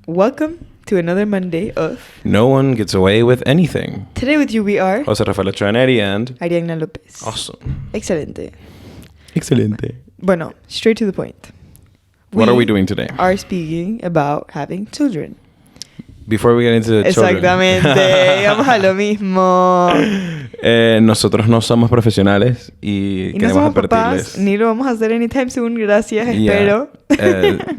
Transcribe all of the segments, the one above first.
Welcome to another Monday of No One Gets Away With Anything. Today with you we are José Rafael Ochoaneri and Ariadna López. Awesome. Excelente. Excelente. Bueno, straight to the point. What are we doing today? Are speaking about having children. Before we get into the children. Exactamente. Vamos a lo mismo. Nosotros no somos profesionales y no queremos somos advertirles. papás, ni lo vamos a hacer anytime soon. Gracias, espero.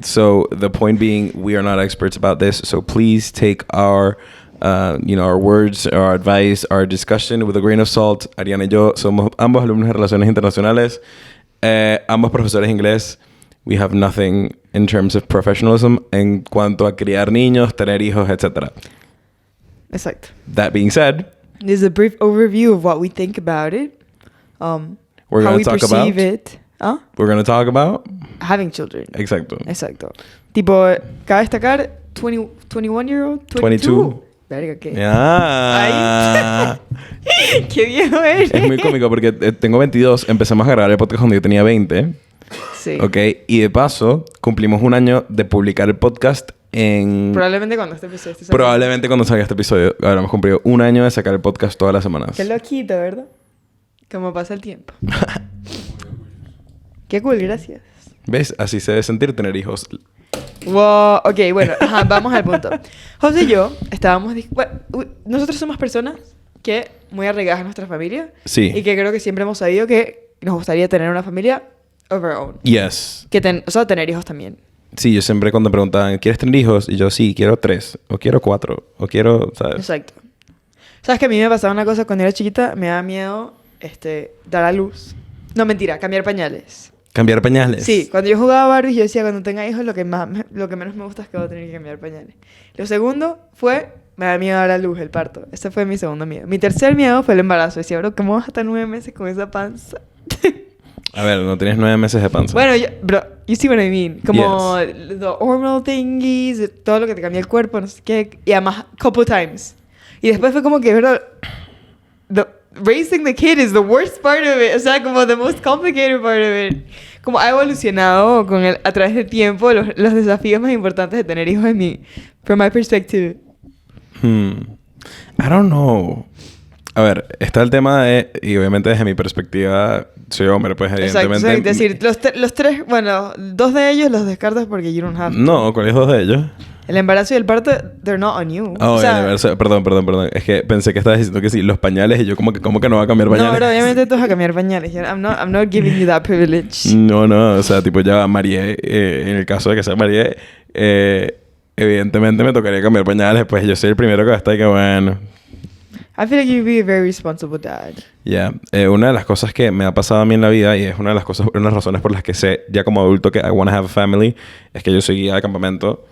So the point being, we are not experts about this. So please take our words, our advice, our discussion with a grain of salt. Ariana y yo somos ambos alumnos de Relaciones Internacionales, ambos profesores de inglés. We have nothing in terms of professionalism en cuanto a criar niños, tener hijos, etc. Exacto. That being said, this is a brief overview of what we think about it. We're how going we to talk perceive about it. ¿Ah? We're going to talk about Having children. Exacto. Tipo, cabe destacar 21-year-old, 22. Verga, ¿qué? Yeah. ¡Qué viejo eres! Es muy cómico porque tengo 22. Empezamos a grabar el podcast cuando yo tenía 20. Sí. Ok. Y de paso, cumplimos un año de publicar el podcast en... Probablemente cuando este episodio esté Probablemente cuando salga este episodio. Habremos cumplido un año de sacar el podcast todas las semanas. Qué loquito, ¿verdad? Cómo pasa el tiempo. Qué cool, gracias. ¿Ves? Así se debe sentir tener hijos. Wow, ok, bueno, vamos al punto. José y yo estábamos... nosotros somos personas que muy arraigadas a nuestra familia. Sí. Y que creo que siempre hemos sabido que nos gustaría tener una familia of our own. Yes. O sea, tener hijos también. Sí, yo siempre cuando me preguntaban, ¿quieres tener hijos? Y yo, sí, quiero 3. O quiero 4. O quiero, ¿sabes? Exacto. ¿Sabes que a mí me pasaba una cosa cuando era chiquita? Me daba miedo, dar a luz. No, mentira, cambiar pañales. ¿Cambiar pañales? Sí, cuando yo jugaba Barbies, yo decía, cuando tenga hijos, lo que menos me gusta es que voy a tener que cambiar pañales. Lo segundo fue, me da miedo dar a luz, el parto. Ese fue mi segundo miedo. Mi tercer miedo fue el embarazo. Decía, bro, ¿cómo vas a estar 9 meses con esa panza? A ver, no tienes 9 meses de panza. Bueno, bro, you see what I mean. Como the hormonal thingies, todo lo que te cambia el cuerpo, no sé qué. Y además, couple times. Y después fue como que, bro, raising the kid is the worst part of it. O sea, como the most complicated part of it. Como ha evolucionado a través del tiempo los desafíos más importantes de tener hijos from my perspective. I don't know. A ver, está el tema de... Y obviamente desde mi perspectiva... Soy hombre, pues evidentemente... Exacto. Es decir, los tres... Bueno, 2 de ellos los descartas porque you don't have to. No, ¿cuáles 2 de ellos? El embarazo y el parto, they're not on you. Oh, o sea, el embarazo... Perdón. Es que pensé que estabas diciendo que sí, los pañales. Y yo ¿cómo que no va a cambiar pañales? No, pero obviamente tú vas a cambiar pañales. I'm not giving you that privilege. No. O sea, tipo ya María... en el caso de que sea María... evidentemente me tocaría cambiar pañales. Pues yo soy el primero que va a estar y que bueno... I feel like you'd be a very responsible dad. Yeah. Una de las cosas que me ha pasado a mí en la vida, y es una de las razones por las que sé ya como adulto que I want to have a family, es que yo soy guía de campamento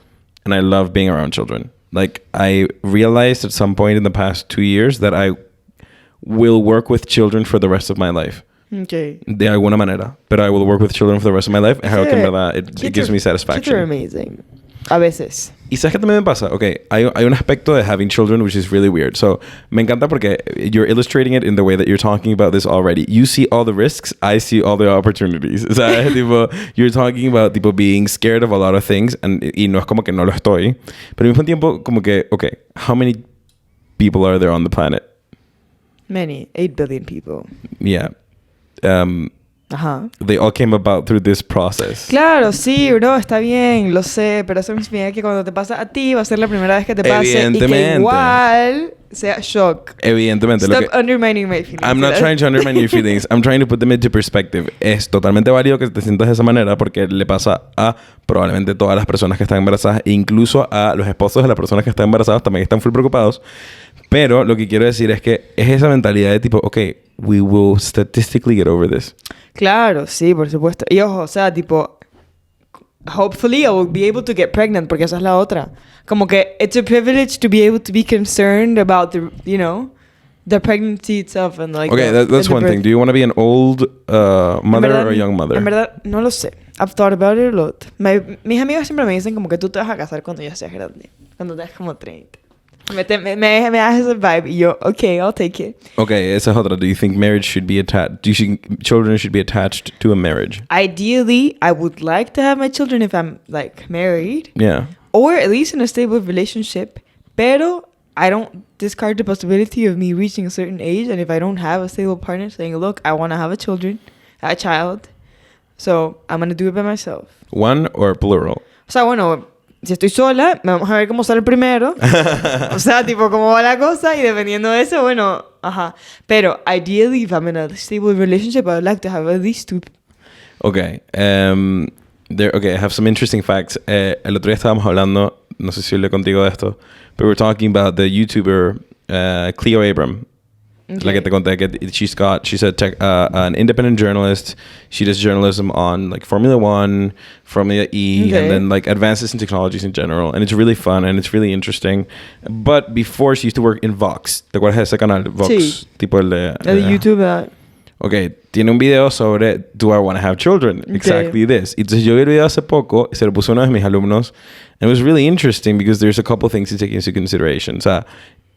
and I love being around children. Like, I realized at some point in the past 2 years that I will work with children for the rest of my life. Okay. De alguna manera. Pero I will work with children for the rest of my life. Es algo que en verdad, it gives me satisfaction. Kids are amazing. A veces. ¿Y sabes qué también me pasa? Ok, hay un aspecto de having children which is really weird. So, me encanta porque you're illustrating it in the way that you're talking about this already. You see all the risks, I see all the opportunities. ¿Sabes? Tipo, you're talking about tipo being scared of a lot of things y no es como que no lo estoy. Pero al mismo tiempo, como que, ok, how many people are there on the planet? Many. 8 billion people. Yeah. Ajá. They all came about through this process. Claro, sí, bro, está bien, lo sé, pero eso significa que cuando te pasa a ti va a ser la primera vez que te pase y que igual sea shock. Evidentemente. Stop undermining my feelings. I'm not trying to undermine your feelings. I'm trying to put them into perspective. Es totalmente válido que te sientas de esa manera porque le pasa a probablemente todas las personas que están embarazadas e incluso a los esposos de las personas que están embarazadas también están full preocupados. Pero lo que quiero decir es que es esa mentalidad de tipo, ok, we will statistically get over this. Claro, sí, por supuesto. Y ojo, o sea, tipo, hopefully I will be able to get pregnant, porque esa es la otra. Como que it's a privilege to be able to be concerned about the pregnancy itself and like. Okay, that's one thing. Do you want to be an old mother or a young mother? En verdad, no lo sé. I've thought about it a lot. Mis amigos siempre me dicen como que tú te vas a casar cuando ya seas grande, cuando tengas como 30. Me das ese vibe y yo, okay, I'll take it. Okay, esa es otra. Do you think marriage should be attached? Children should be attached to a marriage? Ideally, I would like to have my children if I'm like married. Yeah. or at least in a stable relationship, pero I don't discard the possibility of me reaching a certain age, and if I don't have a stable partner, saying, look, I want to have a child, so I'm going to do it by myself. One or plural? O sea, bueno, si estoy sola, vamos a ver cómo sale primero. O sea, tipo, cómo va la cosa, y dependiendo de eso, bueno, ajá. Pero, ideally, if I'm in a stable relationship, I would like to have at least 2. Okay. Okay, I have some interesting facts. El otro día estábamos hablando, no sé si hablé contigo de esto, but we're talking about the YouTuber Cleo Abram. Okay. La que te conté que she's an independent journalist. She does journalism on like Formula 1, Formula E, and then like advances in technologies in general. And it's really fun and it's really interesting. But before, she used to work in Vox. ¿Te acuerdas de ese canal? Vox. Sí. Tipo el de YouTube. Okay, tiene un video sobre Do I Want to Have Children? Okay. Exactly this. Entonces yo vi el video hace poco, se lo puso uno de mis alumnos, and it was really interesting because there's a couple things to take into consideration. O sea,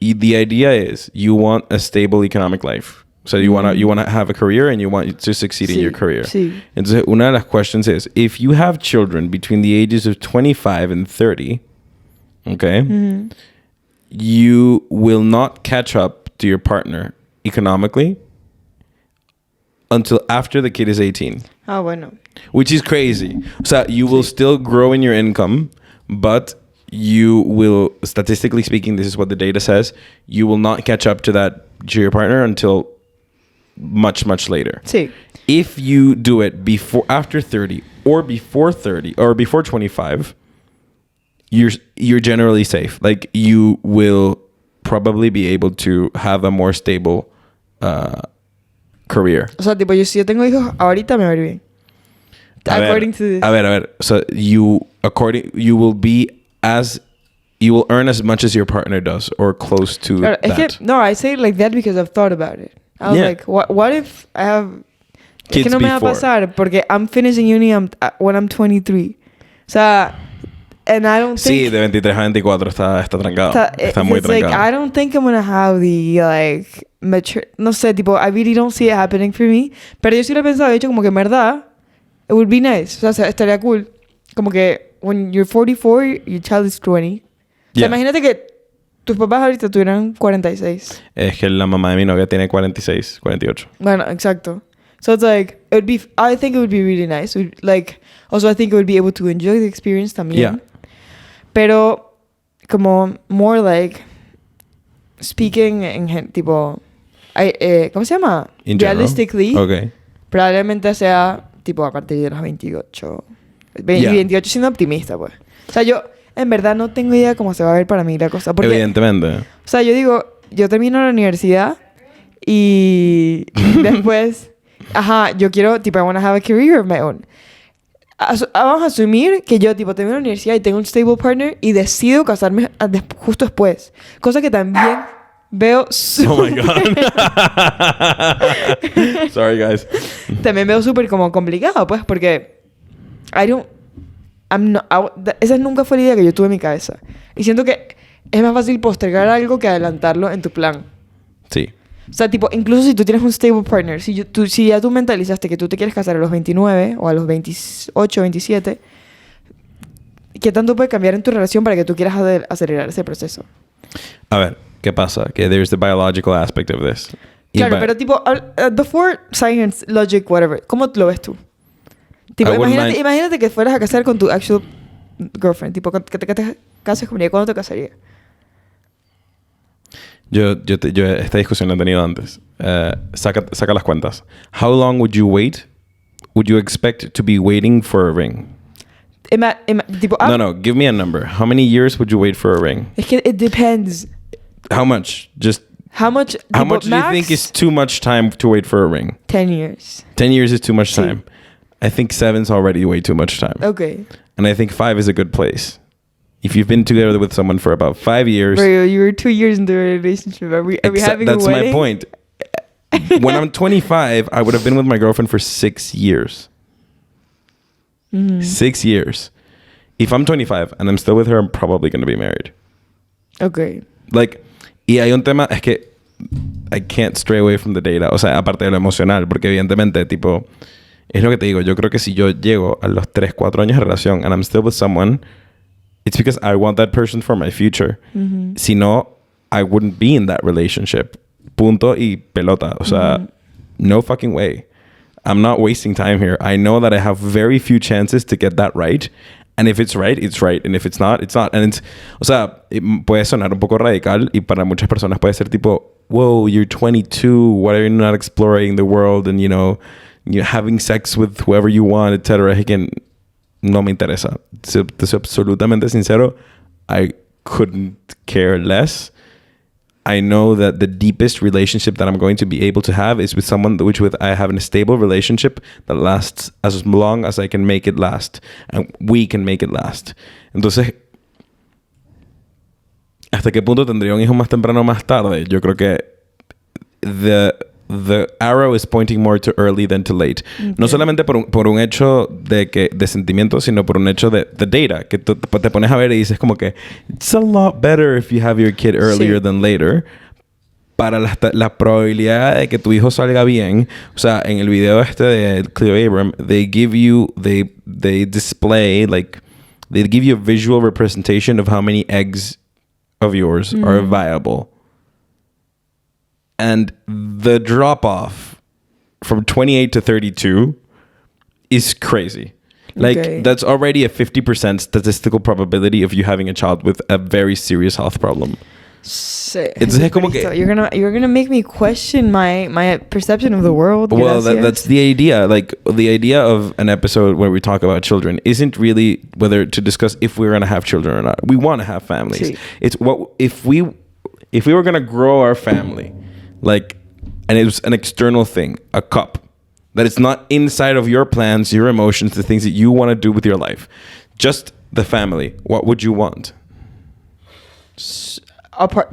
the idea is you want a stable economic life. So you want to have a career and you want to succeed in your career. Sí. Entonces una de las questions is, if you have children between the ages of 25 and 30, okay, you will not catch up to your partner economically until after the kid is 18. Ah, bueno. Which is crazy. O sea, you will still grow in your income, but you will, statistically speaking, this is what the data says, you will not catch up to your partner until much, much later. Sí. If you do it after 30 or before 30 or before 25, you're generally safe. Like, you will probably be able to have a more stable career. O sea, tipo, si yo tengo hijos, ahorita me va a ir bien. According to this. A ver. So you will earn as much as your partner does, or close to that. I say it like that because I've thought about it. I was like, what if I have kids? Es que no me va a pasar porque I'm finishing uni when I'm 23. O sea, and I don't think... Sí, de 23 a 24 está trancado. Está muy trancado. Like, I don't think I'm gonna have the, like, mature... No sé, tipo, I really don't see it happening for me. Pero yo sí lo he pensado, de hecho, como que en verdad, it would be nice. O sea, estaría cool. Como que, when you're 44, your child is 20. O sea, imagínate que tus papás ahorita tuvieran 46. Es que la mamá de mi novia tiene 46, 48. Bueno, exacto. So it's like, I think it would be really nice. Like, also I think I would be able to enjoy the experience también. Yeah. Pero, como, more like, speaking en tipo, ¿cómo se llama? In Realistically, okay. Probablemente sea, tipo, a partir de los 28. 28 siendo optimista, pues. O sea, yo, en verdad, no tengo idea cómo se va a ver para mí la cosa. Porque, evidentemente. O sea, yo digo, yo termino la universidad y después, yo quiero, tipo, I want to have a career of my own. Vamos a asumir que yo, tipo, termino la universidad y tengo un stable partner y decido casarme justo después. Cosa que también veo Oh my God. Sorry, guys. También veo súper como complicado, pues, porque esa nunca fue la idea que yo tuve en mi cabeza. Y siento que es más fácil postergar algo que adelantarlo en tu plan. Sí. O sea, tipo, incluso si tú tienes un stable partner, si ya tú mentalizaste que tú te quieres casar a los 29 o a los 28, 27, ¿qué tanto puede cambiar en tu relación para que tú quieras acelerar ese proceso? A ver, ¿qué pasa? Que there's the biological aspect of this. Claro, pero tipo, before science, logic, whatever, ¿cómo lo ves tú? Tipo, imagínate que fueras a casar con tu actual girlfriend, tipo, que te cases con ella, ¿cuándo te casarías? Yo esta discusión la he tenido antes. Saca las cuentas. How long would you wait? Would you expect to be waiting for a ring? Tipo, No. Give me a number. How many years would you wait for a ring? Es que it depends. How much? How much do you think is too much time to wait for a ring? 10 years. 10 years is too much time. I think 7's already way too much time. Okay. And I think 5 is a good place. If you've been together with someone for about 5 years... Bro, you were 2 years into a relationship. Are we having a wedding? That's my point. When I'm 25, I would have been with my girlfriend for 6 years. 6 years. If I'm 25 and I'm still with her, I'm probably going to be married. Okay. Like, y hay un tema, es que I can't stray away from the data. O sea, aparte de lo emocional, porque evidentemente, tipo, es lo que te digo. Yo creo que si yo llego a los 3, 4 años de relación and I'm still with someone... it's because I want that person for my future. Si no, I wouldn't be in that relationship. Punto y pelota. O sea, no fucking way. I'm not wasting time here. I know that I have very few chances to get that right. And if it's right, it's right. And if it's not, it's not. And it's, o sea, puede sonar un poco radical y para muchas personas puede ser tipo, whoa, you're 22. Why are you not exploring the world and, you're having sex with whoever you want, etc. Again, no me interesa. Te soy absolutamente sincero. I couldn't care less. I know that the deepest relationship that I'm going to be able to have is with someone with I have a stable relationship that lasts as long as I can make it last. And we can make it last. Entonces, ¿hasta qué punto tendría un hijo más temprano o más tarde? Yo creo que the arrow is pointing more to early than to late. Okay. No solamente por un hecho de sentimiento, sino por un hecho de data. Que tú te pones a ver y dices como que it's a lot better if you have your kid earlier than later. Para la probabilidad de que tu hijo salga bien. O sea, en el video de Cleo Abram, they give you a visual representation of how many eggs of yours are viable. And the drop-off from 28 to 32 is crazy. Like, that's already a 50% statistical probability of you having a child with a very serious health problem. It's como que, you're gonna make me question my perception of the world. Well, that's the idea. Like, the idea of an episode where we talk about children isn't really whether to discuss if we're gonna have children or not. We want to have families. Sí. It's what if we were gonna grow our family. Like, and it was an external thing, a cup, that it's not inside of your plans, your emotions, the things that you want to do with your life. Just the family. What would you want?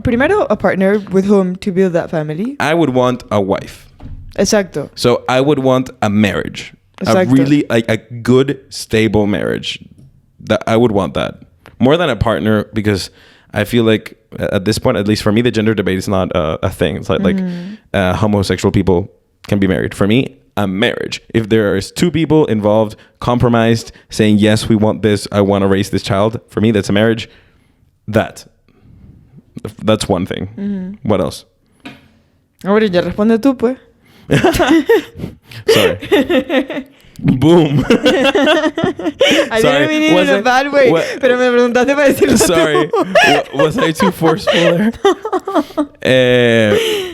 Primero, a partner with whom to build that family. I would want a wife. Exacto. So I would want a marriage. Exacto. A really, like, a good, stable marriage. That I would want that. More than a partner, because I feel like at this point, at least for me, the gender debate is not a thing. It's like homosexual people can be married. For me, a marriage. If there is two people involved, compromised, saying, yes, we want this, I want to raise this child. For me, that's a marriage. That's one thing. What else? Ahora ya responde tú, pues. Sorry. Boom. I didn't mean it in a bad way. Pero me preguntaste para decirlo. Sorry. Was I too forceful there?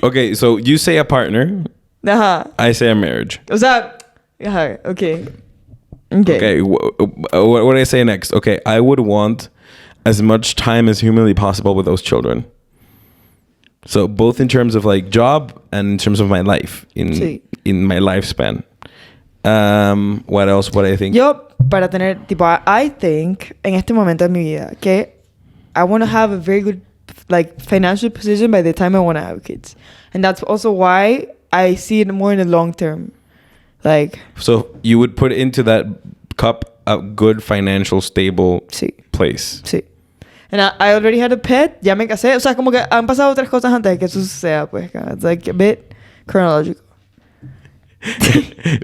Okay, so you say a partner. I say a marriage. O sea, okay. Okay, what do I say next? Okay, I would want as much time as humanly possible with those children. So both in terms of like job and in terms of my life, in my lifespan. What else? What do I think? Yo, para tener, tipo, I think, en este momento de mi vida, que I want to have a very good, like, financial position by the time I want to have kids. And that's also why I see it more in the long term. Like... So, you would put into that cup a good financial, stable place. Sí. And I already had a pet. Ya me casé. O sea, como que han pasado otras cosas antes de que eso suceda, pues. It's like a bit chronological.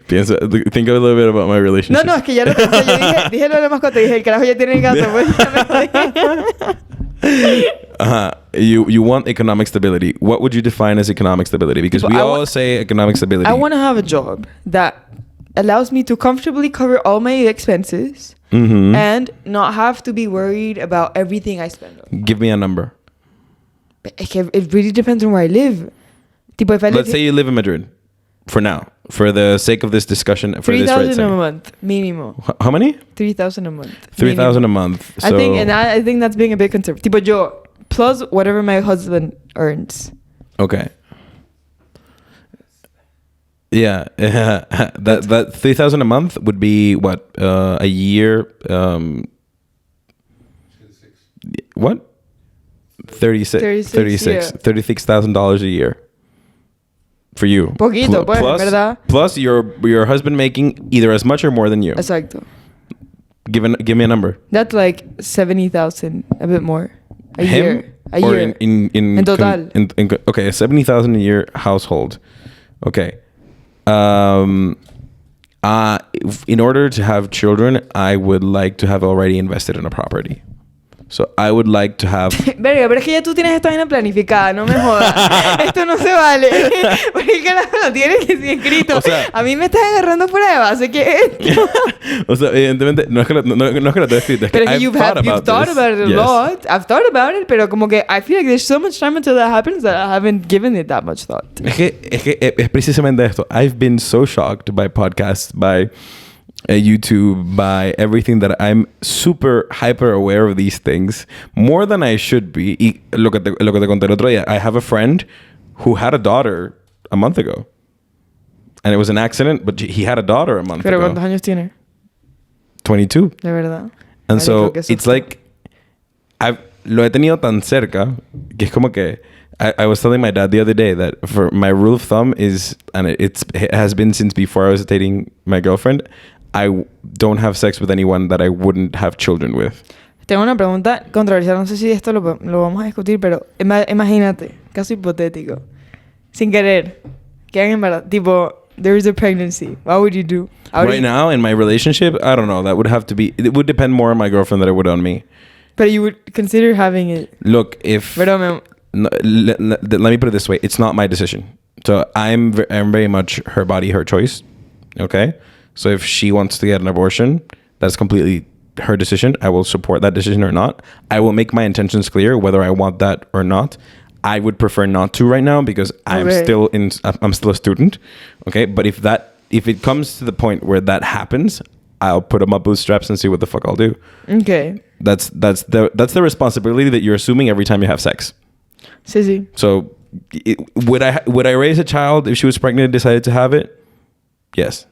Piensa, think a little bit about my relationship. No, es que ya lo pensé. Yo dije lo de la mascota. Dije, el carajo ya tiene el gato. Pues ya me You want economic stability. What would you define as economic stability? Because we all say economic stability. I want to have a job that allows me to comfortably cover all my expenses and not have to be worried about everything I spend on. Give me a number. It really depends on where I live. Tipo, if I Let's say you live in Madrid. For now. For the sake of this discussion. For 3,000 a month. Minimum. How many? 3,000 a month. 3,000 a month. So I think that's being a bit conservative. Tipo, yo, plus whatever my husband earns. Okay. Yeah. that 3,000 a month would be what? A year? What? 36. Yeah. $36,000 a year. For you. Poquito, pues, ¿verdad? Plus your husband making either as much or more than you. Exacto. Give me a number. That's like 70,000, a bit more. A Him? year. A or year. In total. Okay, a 70,000 a year household. Okay. In order to have children, I would like to have already invested in a property. So I would like to have... Verga, pero es que ya tú tienes esta vaina planificada, no me jodas. Esto no se vale. Porque el carajo lo tienes que ser escrito. O sea, a mí me estás agarrando pruebas, así que esto. O sea, evidentemente, no es que lo tengo escrito, es que Pero you've thought about it a lot. I've thought about it, pero como que I feel like there's so much time until that happens that I haven't given it that much thought. Es que es precisamente esto. I've been so shocked by podcasts, by YouTube, by everything that I'm super hyper aware of these things more than I should be. Y lo que te conté el otro día, I have a friend who had a daughter a month ago. And it was an accident, but he had a daughter a month ¿Pero ago. cuántos años tiene? 22. De verdad. And so it's like lo he tenido tan cerca que es como que I was telling my dad the other day that for my rule of thumb is, and it has been since before I was dating my girlfriend, I don't have sex with anyone that I wouldn't have children with. Tengo una pregunta controversial, no sé si esto lo vamos a discutir, pero imagínate, caso hipotético, sin querer, quedan embarazados, tipo, there is a pregnancy, what would you do? Right now, in my relationship, I don't know, that would have to be, it would depend more on my girlfriend than it would on me. But you would consider having it? Look, if... Pero let me put it this way, it's not my decision. So I'm very much her body, her choice, okay? So if she wants to get an abortion, that's completely her decision. I will support that decision or not. I will make my intentions clear whether I want that or not. I would prefer not to right now because I'm still a student. Okay, but if it comes to the point where that happens, I'll put on my bootstraps and see what the fuck I'll do. Okay. That's the responsibility that you're assuming every time you have sex. Sí. So would I raise a child if she was pregnant and decided to have it? Yes.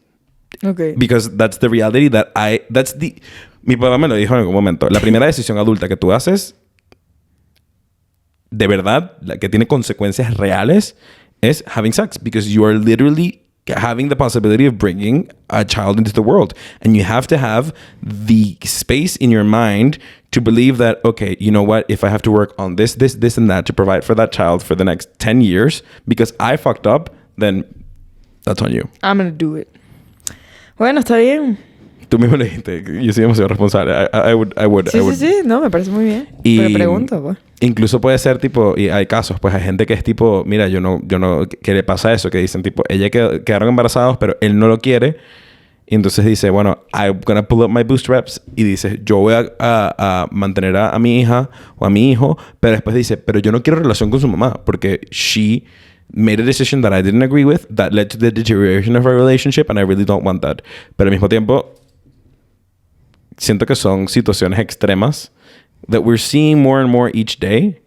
Okay. Because that's the reality mi papá me lo dijo en algún momento. La primera decisión adulta que tú haces, de verdad, la que tiene consecuencias reales, es having sex. Because you are literally having the possibility of bringing a child into the world. And you have to have the space in your mind to believe that, okay, you know what? If I have to work on this, and that to provide for that child for the next 10 years because I fucked up, then that's on you. I'm gonna do it. Bueno, está bien. Tú mismo le dijiste, yo soy demasiado responsable. I would. Sí, no, me parece muy bien. Y pero pregunta, pues. Incluso puede ser tipo, y hay casos, pues hay gente que es tipo, mira, yo no, que le pasa eso, que dicen tipo, ella quedaron embarazados, pero él no lo quiere. Y entonces dice, bueno, I'm gonna pull up my bootstraps. Y dice, yo voy a mantener a mi hija o a mi hijo. Pero después dice, pero yo no quiero relación con su mamá. Porque she made a decision that I didn't agree with that led to the deterioration of our relationship and I really don't want that. Pero al mismo tiempo, siento que son situaciones extremas that we're seeing more and more each day.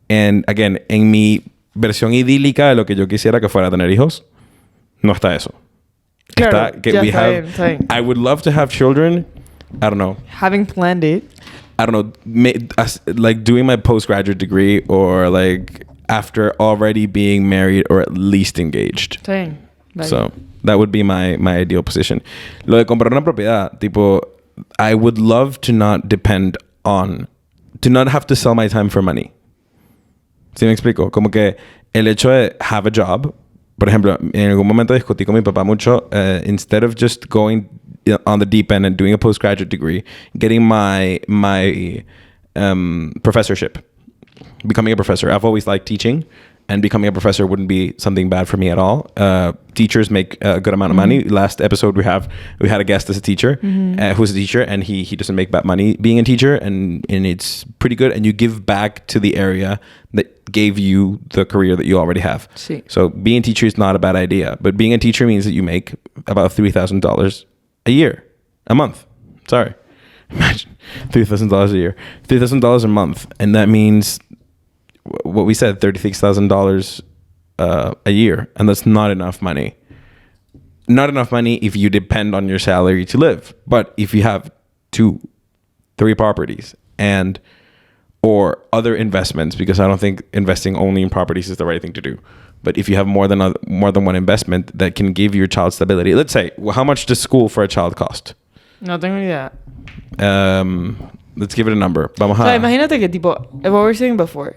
And again, en mi versión idílica de lo que yo quisiera que fuera tener hijos, no está eso. Claro, está que está bien. I would love to have children. I don't know. Having planned it. I don't know. Like doing my postgraduate degree or like after already being married or at least engaged. Está bien. Vale. So that would be my ideal position. Lo de comprar una propiedad, tipo, I would love to not have to sell my time for money. ¿Sí me explico? Como que el hecho de have a job, por ejemplo, en algún momento discutí con mi papá mucho, instead of just going on the deep end and doing a postgraduate degree, getting my professorship, becoming a professor. I've always liked teaching. And becoming a professor wouldn't be something bad for me at all. Teachers make a good amount of money. Last episode we had a guest as a teacher, who's a teacher, and he doesn't make bad money being a teacher, and it's pretty good. And you give back to the area that gave you the career that you already have. Sí. So being a teacher is not a bad idea, but being a teacher means that you make about $3,000 a month. Sorry, imagine $3,000 a year, $3,000 a month, and that means what we said, $36,000 a year, and that's not enough money. Not enough money if you depend on your salary to live. But if you have 2-3 properties or other investments, because I don't think investing only in properties is the right thing to do. But if you have more than one investment that can give your child stability, let's say, how much does school for a child cost? No tengo ni idea. Let's give it a number. Vamos a. So, imagínate que tipo, what we were saying before.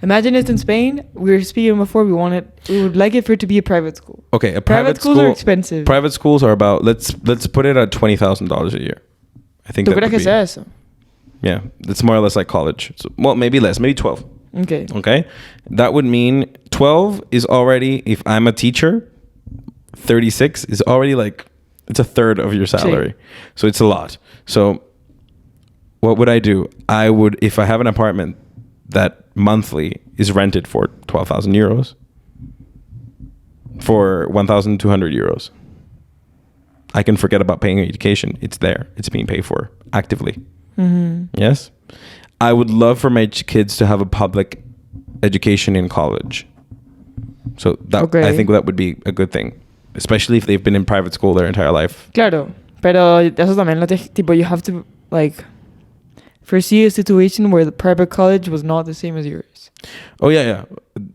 Imagine it's in Spain. We were speaking before. We would like it for it to be a private school. Okay, a private schools are expensive. Private schools are about let's put it at $20,000 a year. I think. ¿Tú crees que sea eso? Yeah, it's more or less like college. So, well, maybe less, maybe 12. Okay. Okay? That would mean 12 is already, if I'm a teacher, 36 is already like, it's a third of your salary. So it's a lot. So what would I do? I would, if I have an apartment that monthly is rented for 12,000 euros, for 1,200 euros, I can forget about paying education. It's there. It's being paid for actively. Yes? I would love for my kids to have a public education in college. So that I think that would be a good thing, especially if they've been in private school their entire life. Claro, pero eso también lo tipo, you have to like foresee a situation where the private college was not the same as yours. Oh yeah,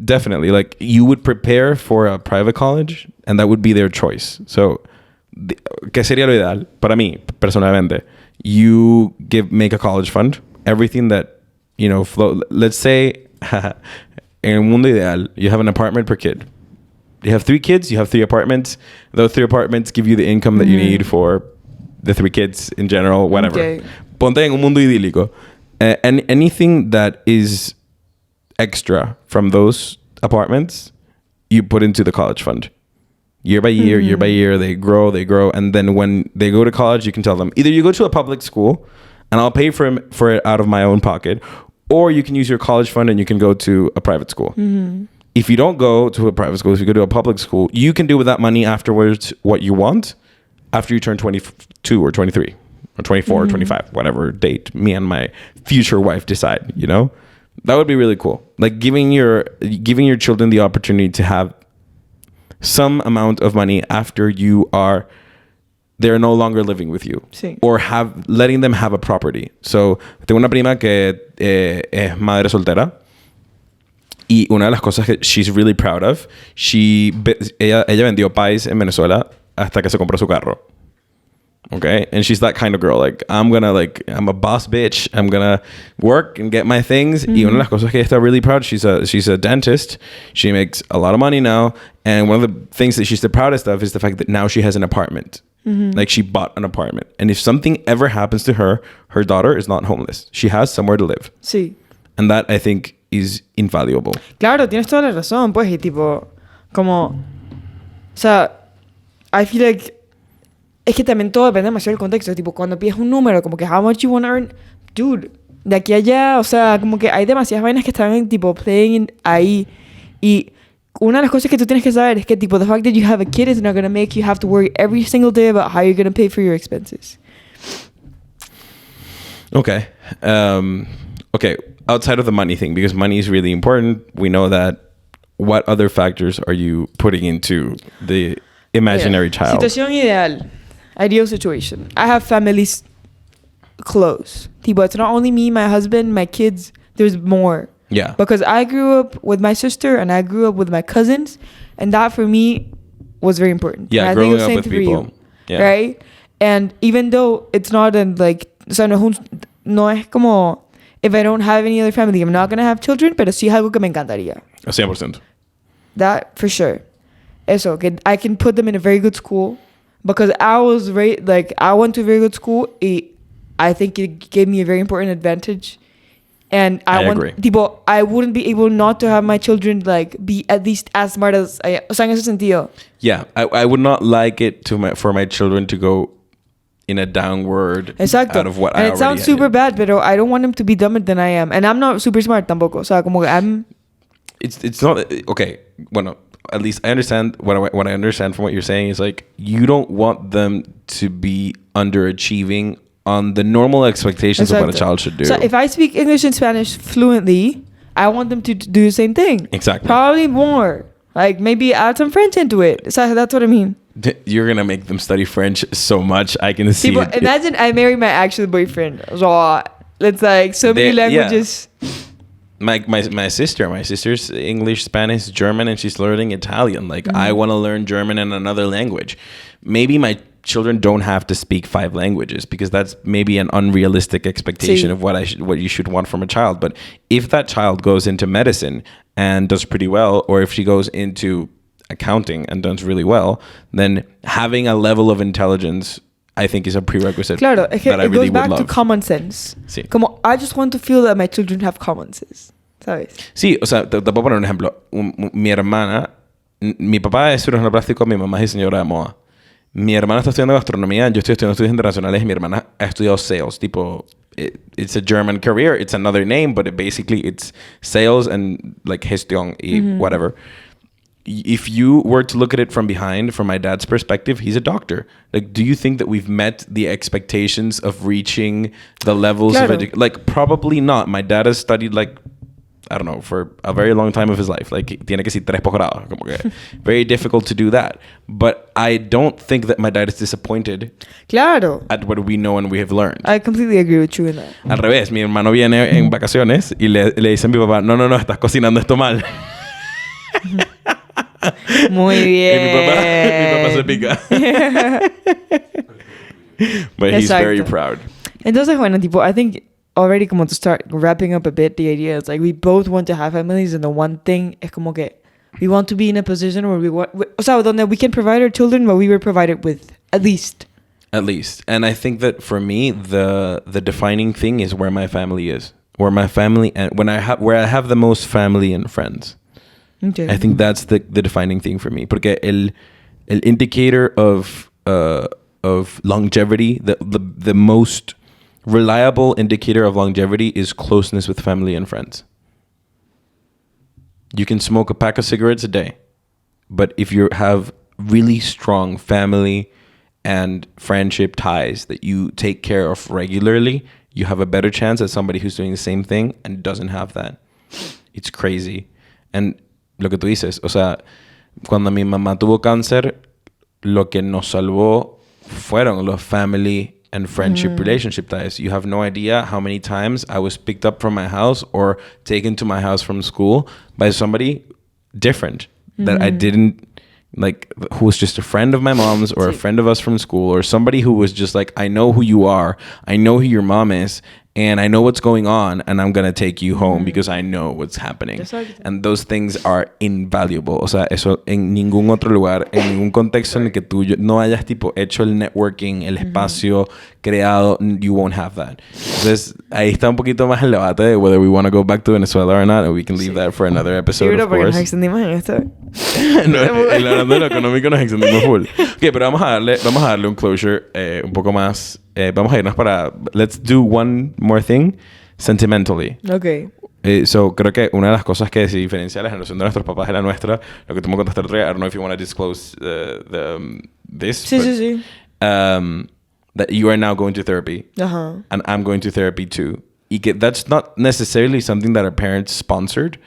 definitely. Like you would prepare for a private college, and that would be their choice. So, ¿qué sería lo ideal para mí personalmente? You make a college fund. Everything that, you know, let's say, in el mundo ideal, you have an apartment per kid. You have 3 kids, you have 3 apartments. Those 3 apartments give you the income that you need for the 3 kids in general, whatever. Okay. Ponte en un mundo idílico. And anything that is extra from those apartments, you put into the college fund. Year by year, they grow. And then when they go to college, you can tell them, either you go to a public school, and I'll pay for it out of my own pocket, or you can use your college fund and you can go to a private school. If you don't go to a private school, if you go to a public school, you can do with that money afterwards what you want after you turn 22 or 23 or 24 or 25, whatever date me and my future wife decide, you know? That would be really cool. Like giving your children the opportunity to have some amount of money after they're no longer living with you. Sí. Or letting them have a property. So, tengo una prima que es madre soltera. Y una de las cosas que she's really proud of, ella vendió pies en Venezuela hasta que se compró su carro. Okay? And she's that kind of girl. Like, I'm a boss bitch. I'm gonna work and get my things. Y una de las cosas que ella está really proud, she's a dentist. She makes a lot of money now. And one of the things that she's the proudest of is the fact that now she has an apartment. Like she bought an apartment. And if something ever happens to her daughter is not homeless. She has somewhere to live. Sí. And that, I think, is invaluable. Claro, tienes toda la razón, pues. Y tipo, como... O sea, I feel like... Es que también todo depende demasiado del contexto. Tipo, cuando pides un número, como que how much you want to earn... Dude, de aquí a allá, o sea, como que hay demasiadas vainas que están, tipo, playing ahí. Y... Una de las cosas que tú tienes que saber es que tipo the fact that you have a kid is not going to make you have to worry every single day about how you're going to pay for your expenses. Okay. Okay. Outside of the money thing, because money is really important, we know that. What other factors are you putting into the imaginary child? Situación ideal. Ideal situation. I have families close. Tipo, it's not only me, my husband, my kids. There's more. Yeah. Because I grew up with my sister and I grew up with my cousins, and that for me was very important. Yeah, growing up with people. Yeah. Right? And even though it's not like, o sea, no es como, if I don't have any other family, I'm not going to have children, pero sí es algo que me encantaría. 100%. That for sure. Eso, que I can put them in a very good school, because I went to a very good school. I think it gave me a very important advantage. And I agree. Tipo, I wouldn't be able not to have my children like be at least as smart as I. O sea, en ese sentido. Yeah, I would not like it for my children to go in a downward out of what I already And it sounds super bad, but I don't want them to be dumber than I am, and I'm not super smart tampoco. O sea, como que I'm. It's not okay. Bueno, at least I understand what I understand from what you're saying is like you don't want them to be underachieving on the normal expectations of what a child should do. So if I speak English and Spanish fluently, I want them to do the same thing. Exactly. Probably more. Like maybe add some French into it. So that's what I mean. You're going to make them study French so much. I can see it. Imagine I marry my actual boyfriend. So it's like so many languages. Yeah. My sister's English, Spanish, German, and she's learning Italian. Like I want to learn German and another language. Maybe my children don't have to speak 5 languages because that's maybe an unrealistic expectation of what you should want from a child. But if that child goes into medicine and does pretty well, or if she goes into accounting and does really well, then having a level of intelligence I think is a prerequisite. Claro, es que that I it really goes back would to love. common sense. Sí. Como, I just want to feel that my children have common sense. ¿Sabes? Sí, o sea, te puedo poner un ejemplo. Mi hermana, mi papá es cirujano plástico, mi mamá es diseñadora de moda. Mi hermana está estudiando gastronomía, yo estoy estudiando estudios internacionales y mi hermana ha estudiado sales. Tipo, it's a German career, it's another name, but basically it's sales and like gestión y whatever. If you were to look at it from behind, from my dad's perspective, he's a doctor. Like, do you think that we've met the expectations of reaching the levels of education? Like, probably not. My dad has studied like, I don't know, for a very long time of his life. Like, tiene que ser 3 posgrados. Como que very difficult to do that. But I don't think that my dad is disappointed Claro. at what we know and we have learned. I completely agree with you in that. Al revés, mi hermano viene en vacaciones y le dice a mi papá, no, estás cocinando esto mal. Muy bien. Y mi papá se pica. But he's very proud. Entonces, bueno, tipo, I think already como to start wrapping up a bit the idea is like we both want to have families and the one thing es como que we want to be in a position where o sea, donde we can provide our children what we were provided with, at least. At least. And I think that for me, the defining thing is where my family is. Where my family and where I have the most family and friends. Okay. I think that's the defining thing for me. Porque el indicator of longevity, the most reliable indicator of longevity is closeness with family and friends. You can smoke a pack of cigarettes a day, but if you have really strong family and friendship ties that you take care of regularly, you have a better chance at somebody who's doing the same thing and doesn't have that. It's crazy. And lo que tú dices, o sea, cuando mi mamá tuvo cáncer, lo que nos salvó fueron los family and friendship relationship ties. You have no idea how many times I was picked up from my house or taken to my house from school by somebody different that I didn't, like, who was just a friend of my mom's or a friend of us from school, or somebody who was just like, I know who you are, I know who your mom is, and I know what's going on, and I'm gonna take you home because I know what's happening. And those things are invaluable. O sea, eso en ningún otro lugar, en ningún contexto en el que tú no hayas tipo hecho el networking, el espacio creado, you won't have that. Entonces, ahí está un poquito más el debate de whether we want to go back to Venezuela or not, and we can leave that for another episode, of course. Nos extendimos en esto. No, hablando de lo económico nos extendimos full. Ok, pero vamos a darle un closure un poco más. Vamos a irnos para... Let's do one more thing sentimentally. Okay. So, creo que una de las cosas que se diferencia la generación de nuestros papás de la nuestra, lo que tú me contaste el otro día, I don't know if you want to disclose this. Sí. That you are now going to therapy. Uh-huh. And I'm going to therapy too. Y que that's not necessarily something that our parents sponsored.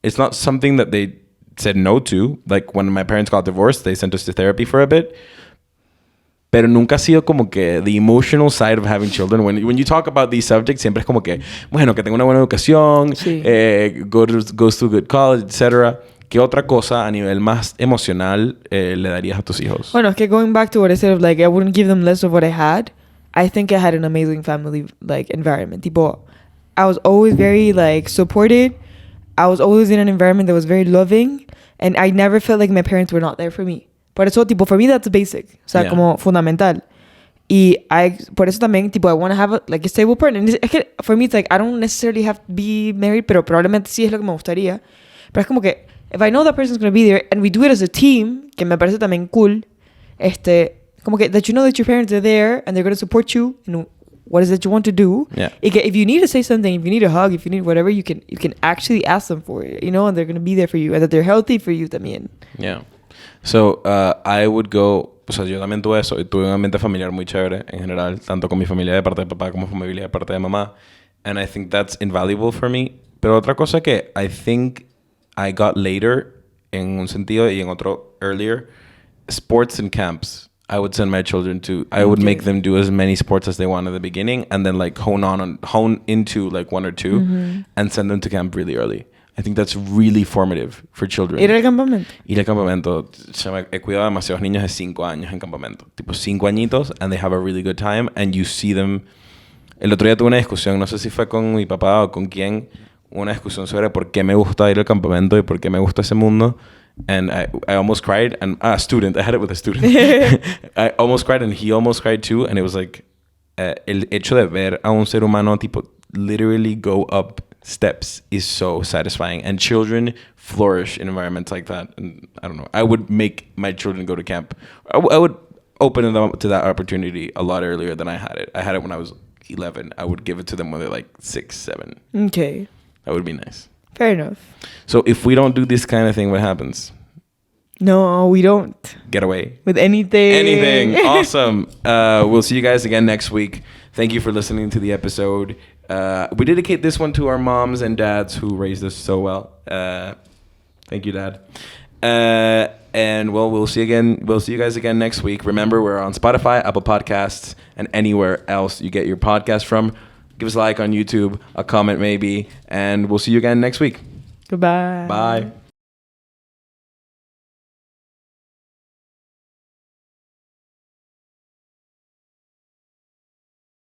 It's not something that they said no to. Like, when my parents got divorced, they sent us to therapy for a bit. Pero nunca ha sido como que the emotional side of having children. When you talk about these subjects, siempre es como que, bueno, que tenga una buena educación, goes to a good college, etc. ¿Qué otra cosa a nivel más emocional le darías a tus hijos? Bueno, es que going back to what I said of like, I wouldn't give them less of what I had. I think I had an amazing family like environment. Tipo, I was always very like supported. I was always in an environment that was very loving. And I never felt like my parents were not there for me. Por eso, tipo, for me, that's basic. O sea, como fundamental. Y por eso también, tipo, I want to have a stable partner. Es que, for me, it's like, I don't necessarily have to be married, pero probablemente sí es lo que me gustaría. Pero es como que, if I know that person's going to be there, and we do it as a team, que me parece también cool, como que, that you know that your parents are there, and they're going to support you in what is it you want to do. Yeah. Y que if you need to say something, if you need a hug, if you need whatever, you can actually ask them for it, you know, and they're going to be there for you, and that they're healthy for you también. Yeah. So, I would go... O sea, yo también tuve eso. Y tuve un ambiente familiar muy chévere en general. Tanto con mi familia de parte de papá como familia de parte de mamá. And I think that's invaluable for me. Pero otra cosa que I think I got later, en un sentido y en otro earlier, sports and camps. I would send my children to... I would make them do as many sports as they want at the beginning. And then like hone into like one or two. And send them to camp really early. I think that's really formative for children. Ir al campamento. Ir al campamento. He cuidado a demasiados niños de 5 años en campamento. Tipo 5 añitos, and they have a really good time, and you see them. El otro día tuve una discusión, no sé si fue con mi papá o con quién, una discusión sobre por qué me gusta ir al campamento y por qué me gusta ese mundo. And I almost cried. And student, I had it with a student. I almost cried and he almost cried too. And it was like, el hecho de ver a un ser humano tipo literally go up steps is so satisfying. And children flourish in environments like that. And I don't know, I would make my children go to camp. I would open them up to that opportunity a lot earlier than I had it. I had it when I was 11. I would give it to them when they're like 6, 7. Okay. That would be nice. Fair enough. So if we don't do this kind of thing, what happens? No, we don't. Get away. With anything. Anything. Awesome. We'll see you guys again next week. Thank you for listening to the episode. We dedicate this one to our moms and dads who raised us so well. Thank you, Dad. And well, we'll see you guys again next week. Remember, we're on Spotify, Apple Podcasts, and anywhere else you get your podcast from. Give us a like on YouTube, a comment maybe, and we'll see you again next week. Goodbye. Bye.